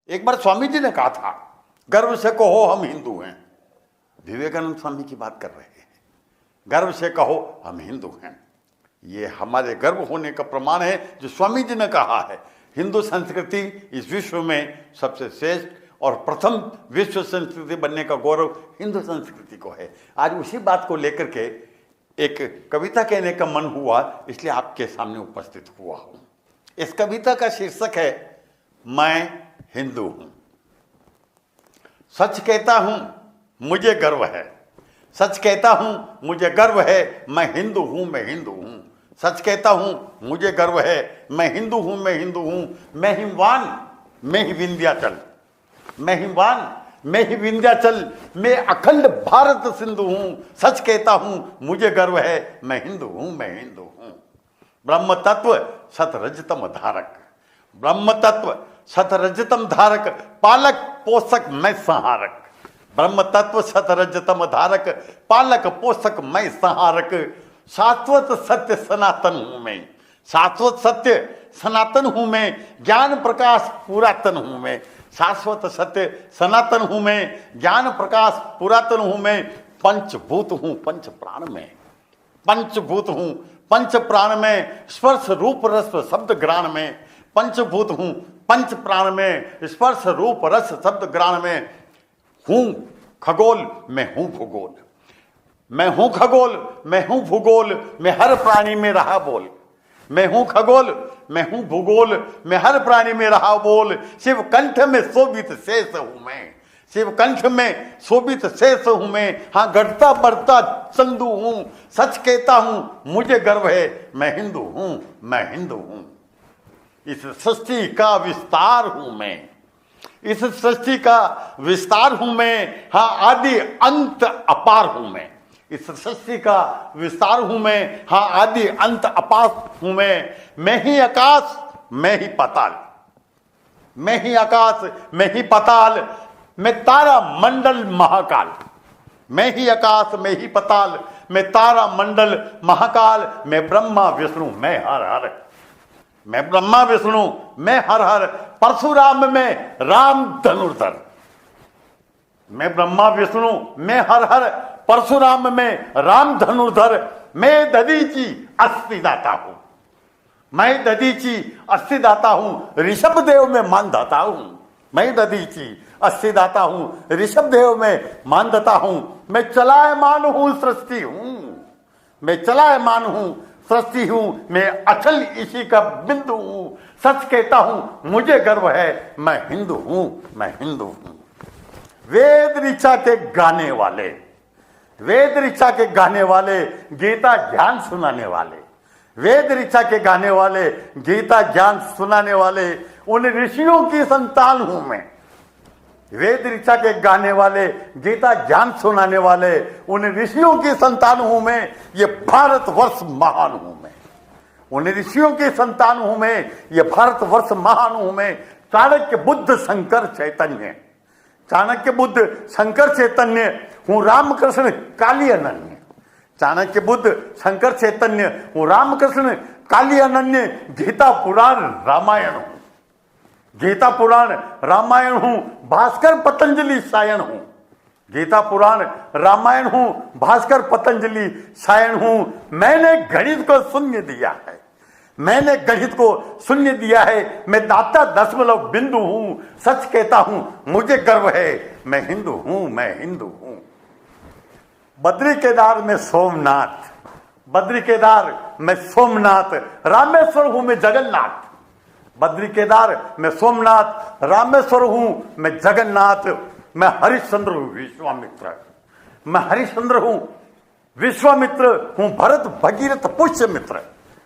एक बार स्वामी जी ने कहा था, गर्व से कहो हम हिंदू हैं। विवेकानंद स्वामी की बात कर रहे हैं। गर्व से कहो हम हिंदू हैं, ये हमारे गर्व होने का प्रमाण है जो स्वामी जी ने कहा है। हिंदू संस्कृति इस विश्व में सबसे श्रेष्ठ और प्रथम विश्व संस्कृति बनने का गौरव हिंदू संस्कृति को है। आज उसी बात को लेकर के एक कविता कहने का मन हुआ, इसलिए आपके सामने उपस्थित हुआ हूं। इस कविता का शीर्षक है मैं हिंदू हूं। सच कहता हूं मुझे गर्व है, सच कहता हूं मुझे गर्व है, मैं हिंदू हूं, मैं हिंदू हूं। सच कहता हूं मुझे गर्व है, मैं हिंदू हूं, मैं हिंदू हूं। मैं हिमवान, मैं ही विंध्याचल, मैं हिमवान, मैं ही विंध्याचल, मैं अखंड भारत सिंधु हूं। सच कहता हूं मुझे गर्व है, मैं हिंदू हूं, मैं हिंदू हूं। ब्रह्म तत्व सत रजतम धारक, ब्रह्म तत्व सत रजतम धारक, पालक पोषक मैं संहारक। ब्रह्म तत्व सत रजतम धारक, पालक पोषक मैं संहारक। शाश्वत सत्य सनातन हूं मैं, शाश्वत सत्य सनातन हूं मैं, ज्ञान प्रकाश पुरातन हूं मैं। शाश्वत सत्य सनातन हूं मैं, ज्ञान प्रकाश पुरातन हूं मैं। पंचभूत हूं पंच प्राण में, पंचभूत हूं पंच प्राण में, स्पर्श रूप रस शब्द ग्राण में। पंचभूत हूं पंच प्राण में, स्पर्श रूप रस शब्द ग्राण में। हूं खगोल मैं हूं भूगोल, मैं हूं खगोल मैं हूं भूगोल, मैं हर प्राणी में रहा बोल। मैं हूं खगोल मैं हूं भूगोल, मैं हर प्राणी में रहा बोल। शिव कंठ में शोभित शेष हूं मैं, शिव कंठ में शोभित शेष हूं मैं। हाँ घटता बढ़ता चंदू हूं। सच कहता हूं मुझे गर्व है, मैं हिंदू हूं, मैं हिंदू हूं। इस सृष्टि का विस्तार हूं मैं, इस सृष्टि का विस्तार हूं मैं। हाँ आदि अंत अपार हूं मैं, इस सृष्टि का विस्तार हूं मैं। हाँ आदि अंत अपार हूं मैं ही आकाश मैं ही पाताल, मैं ही आकाश मैं ही पाताल। मैं तारा मंडल महाकाल, मैं ही आकाश मैं ही पाताल, मैं तारा मंडल महाकाल। मैं ब्रह्मा विष्णु मैं हर हर, मैं ब्रह्मा विष्णु मैं हर हर। परशुराम में राम धनुर्धर, मैं ब्रह्मा विष्णु मैं हर हर। परशुराम में राम धनुर्धर। मैं दधीची अस्थिदाता हूं, मैं दधीची अस्थिदाता हूं। ऋषभ देव में मानदाता हूं, मैं दधीची अस्थिदाता हूं। ऋषभ देव में मानदाता हूं। मैं चलायमान हूं सृष्टि हूं, मैं चलायमान हूं सृष्टि हूं। मैं अचल इसी का बिंदु हूं। सच कहता हूं मुझे गर्व है, मैं हिंदू हूं, मैं हिंदू हूं। वेद ऋचा के गाने वाले, वेद ऋचा के गाने वाले, गीता ज्ञान सुनाने वाले, वेद ऋचा के गाने वाले, गीता ज्ञान सुनाने वाले, उन ऋषियों की संतान हूं मैं। वेद ऋचा के गाने वाले, गीता ज्ञान सुनाने वाले, उन ऋषियों की संतान हूं मैं। ये भारतवर्ष महान हूं मैं, उन ऋषियों की संतान हूं मैं। ये भारतवर्ष महान हूं मैं। चाणक्य बुद्ध शंकर चैतन्य, चाणक्य बुद्ध शंकर चैतन्य हूं। रामकृष्ण काली अनन्य, चाणक्य बुद्ध शंकर चैतन्य हूं। रामकृष्ण काली अनन्य। गीता पुराण रामायण हूं, गीता पुराण रामायण हूं। भास्कर पतंजलि सायण हूं, गीता पुराण रामायण हूं। भास्कर पतंजलि सायण हूं। मैंने गणित को शून्य दिया है, मैंने गणित को शून्य दिया है। मैं दाता दशमलव बिंदु हूं। सच कहता हूं मुझे गर्व है, मैं हिंदू हूं, मैं हिंदू हूं। बद्री केदार में सोमनाथ, बद्री केदार में सोमनाथ। रामेश्वर हूं मैं जगन्नाथ, बद्री केदार में सोमनाथ। रामेश्वर हूं मैं जगन्नाथ। मैं हरिश्चंद्र हूं विश्वामित्र, मैं हरिश्चंद्र हूं विश्वामित्र हूं। भरत भगीरथ पुष्यमित्र,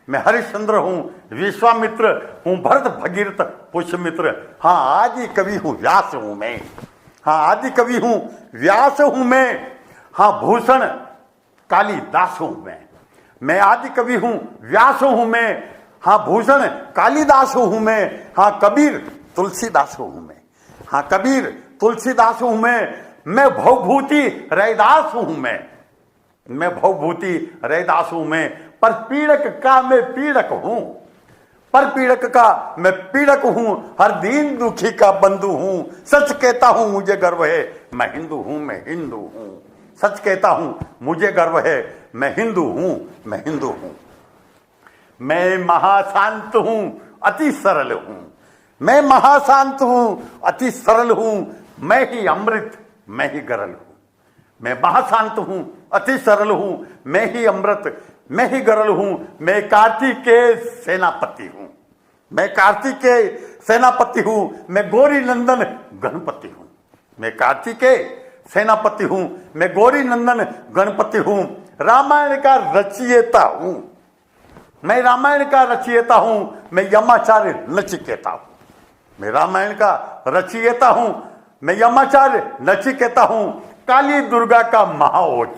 मैं हरिश्चंद्र हूं विश्वामित्र हूं। भरत भगीरथ पुष्यमित्र। हाँ आदि कवि हूं व्यास हूं मैं, हाँ आदि कवि हूं व्यास हूं मैं। हाँ भूषण कालिदास हूं मैं आदि कवि हूं व्यास हूं मैं। हाँ भूषण कालिदास हूं मैं। हाँ कबीर तुलसीदास हूं मैं, हाँ कबीर तुलसीदास हूं मैं भवभूति रैदास हूं मैं भवभूति रैदास हूं मैं। पर पीड़क का मैं पीड़क हूं, पर पीड़क का मैं पीड़क हूं, हर दीन दुखी का बंधु हूं। सच कहता हूं मुझे गर्व है, मैं हिंदू हूं, मैं हिंदू हूं। सच कहता हूं मुझे गर्व है, मैं हिंदू हूं, मैं हिंदू हूं। मैं महाशांत हूं, अति सरल हूं। मैं महाशांत हूं, अति सरल हूं। मैं ही अमृत, मैं ही गरल हूं। मैं महाशांत हूं, अति सरल हूं। मैं ही अमृत, मैं ही गरल हूं। मैं कार्तिकेय सेनापति हूं। मैं कार्तिकेय सेनापति हूं। मैं गौरी नंदन गणपति हूं। मैं कार्तिकेय सेनापति हूं। मैं गौरी नंदन गणपति हूं। रामायण का रचयिता हूं। मैं रामायण का रचयिता हूं। मैं यमाचार्य नचिकेता हूं। मैं रामायण का रचयिता हूं। मैं यमाचार्य नचिकेता हूं। काली दुर्गा का महाओज,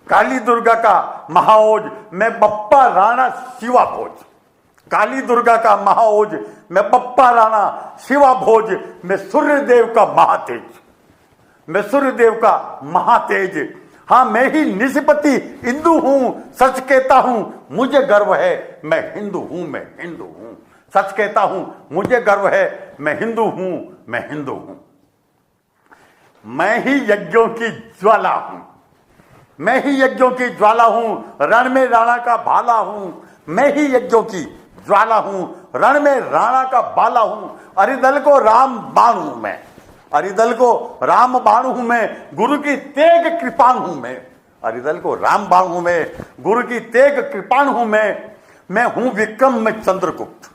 काली दुर्गा का महाओज। मैं बप्पा राणा शिवा भोज। काली दुर्गा का महाओज, मैं बप्पा राणा शिवा भोज। मैं सूर्यदेव का महातेज, मैं सूर्यदेव का महातेज। हाँ, मैं ही निष्पति हिंदू हूं। सच कहता हूं मुझे गर्व है, मैं हिंदू हूं, मैं हिंदू हूं। सच कहता हूं मुझे गर्व है, मैं हिंदू हूं, मैं हिंदू हूं। मैं ही यज्ञों की ज्वाला हूं। मैं ही यज्ञों की ज्वाला हूं, रण में राणा का भाला हूं। मैं ही यज्ञों की ज्वाला हूं, रण में राणा का बाला हूं। अरिदल को राम बाण हूं मैं, अरिदल को राम बाण हूं मैं। गुरु की तेग कृपाण हूं मैं, अरिदल को राम बाण हूं मैं। गुरु की तेग कृपाण हूं मैं हूं विक्रम, मैं चंद्रगुप्त।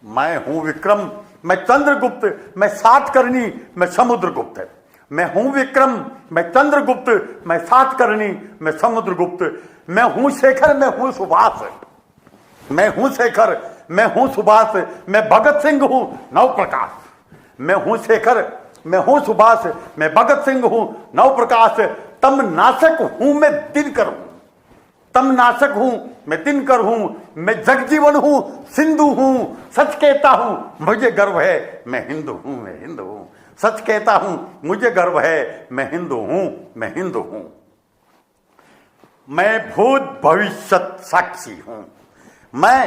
मैं हूं विक्रम, मैं चंद्रगुप्त। मैं सातकर्णी, मैं समुद्रगुप्त। मैं हूं विक्रम, मैं चंद्रगुप्त। मैं सातकर्णी, मैं समुद्रगुप्त। मैं हूं शेखर, मैं हूं सुभाष। मैं हूं शेखर, मैं हूं सुभाष। मैं भगत सिंह हूं नवप्रकाश। मैं हूं शेखर, मैं हूं सुभाष। मैं भगत सिंह हूं नवप्रकाश। तम नाशक हूं मैं दिनकर हूं। तम नाशक हूं मैं दिनकर हूं। मैं जगजीवन हूं, सिंधु हूं। सच कहता हूं मुझे गर्व है, मैं हिंदू हूं, मैं हिंदू हूं। सच कहता हूं मुझे गर्व है, मैं हिंदू हूं, मैं हिंदू हूं। मैं भूत भविष्यत साक्षी हूं। मैं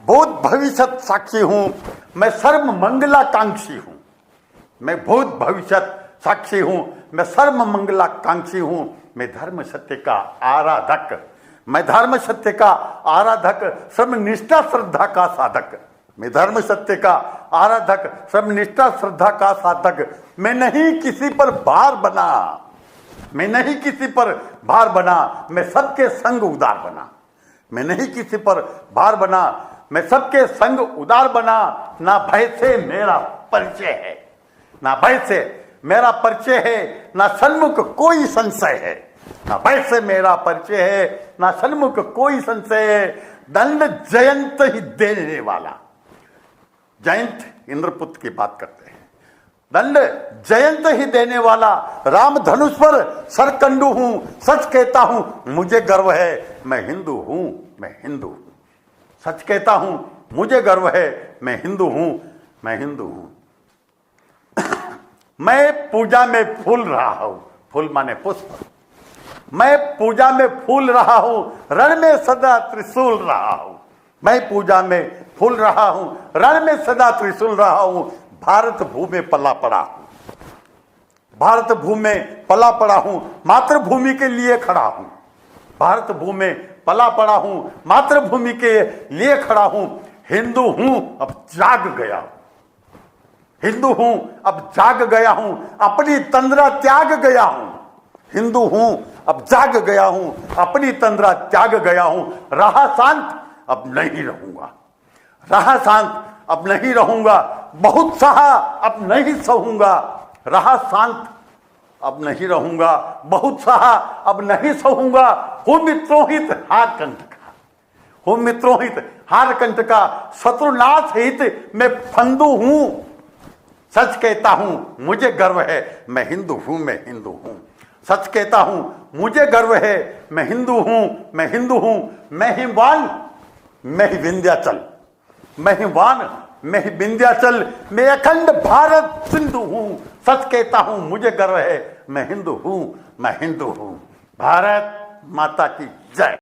भूत भविष्यत साक्षी हूं। मैं सर्व मंगलाकांक्षी हूं। मैं भूत भविष्यत साक्षी हूं। मैं सर्व मंगलाकांक्षी हूं। मैं धर्म सत्य का आराधक। मैं धर्म सत्य का आराधक, सर्वनिष्ठा श्रद्धा का साधक। मैं धर्म सत्य का आराधक, सर्वनिष्ठा श्रद्धा का साधक। मैं नहीं किसी पर भार बना, मैं नहीं किसी पर भार बना। मैं सबके संग उदार बना। मैं नहीं किसी पर भार बना, मैं सबके संग उदार बना। ना भय से मेरा परिचय है, ना भय से मेरा परिचय है। ना सन्मुख कोई संशय है, ना भय से मेरा परिचय है। ना सन्मुख कोई संशय है। दंड जयंत ही देने वाला, जयंत इंद्रपुत्र की बात करते हैं। दंड जयंत ही देने वाला, राम धनुष पर सरकंडू हूं। सच कहता हूं मुझे गर्व है, मैं हिंदू हूं, मैं हिंदू हूं। सच कहता हूं मुझे गर्व है, मैं हिंदू हूं, मैं हिंदू हूं। मैं पूजा में फूल रहा हूं, फूल माने पुष्प। मैं पूजा में फूल रहा हूं, रण में सदा त्रिशूल रहा हूं। मैं पूजा में फूल रहा हूं, रण में सदा त्रिशूल रहा हूं। भारत भूमि पला पड़ा हूं, भारत भूमि पला पड़ा हूं। मातृभूमि के लिए खड़ा हूं, भारत भूमि पला पड़ा हूं। मातृभूमि के लिए खड़ा हूं। हिंदू हूं अब जाग गया हूं, हिंदू हूं अब जाग गया हूं। अपनी तंद्रा त्याग गया हूं। हिंदू हूं अब जाग गया हूं, अपनी तंद्रा त्याग गया हूं। रहा शांत अब नहीं रहूंगा, रहा शांत अब नहीं रहूंगा। बहुत सहा अब नहीं सहूंगा, रहा शांत अब नहीं रहूंगा। बहुत सहा अब नहीं सहूंगा। हूं मित्रोहित हार कंठ का, हूं मित्रोहित हार कंठ का। शत्रुनाश हित मैं फंदू हूं। सच कहता हूं मुझे गर्व है, मैं हिंदू हूं, मैं हिंदू हूं। सच कहता हूं मुझे गर्व है, मैं हिंदू हूं, मैं हिंदू हूं। मैं हिमवान, मैं ही विंध्याचल। मैं हिमवान, मैं ही विंध्याचल। मैं अखंड भारत सिंधु हूं। सच कहता हूं मुझे गर्व है, मैं हिंदू हूं, मैं हिंदू हूं। भारत माता की जय।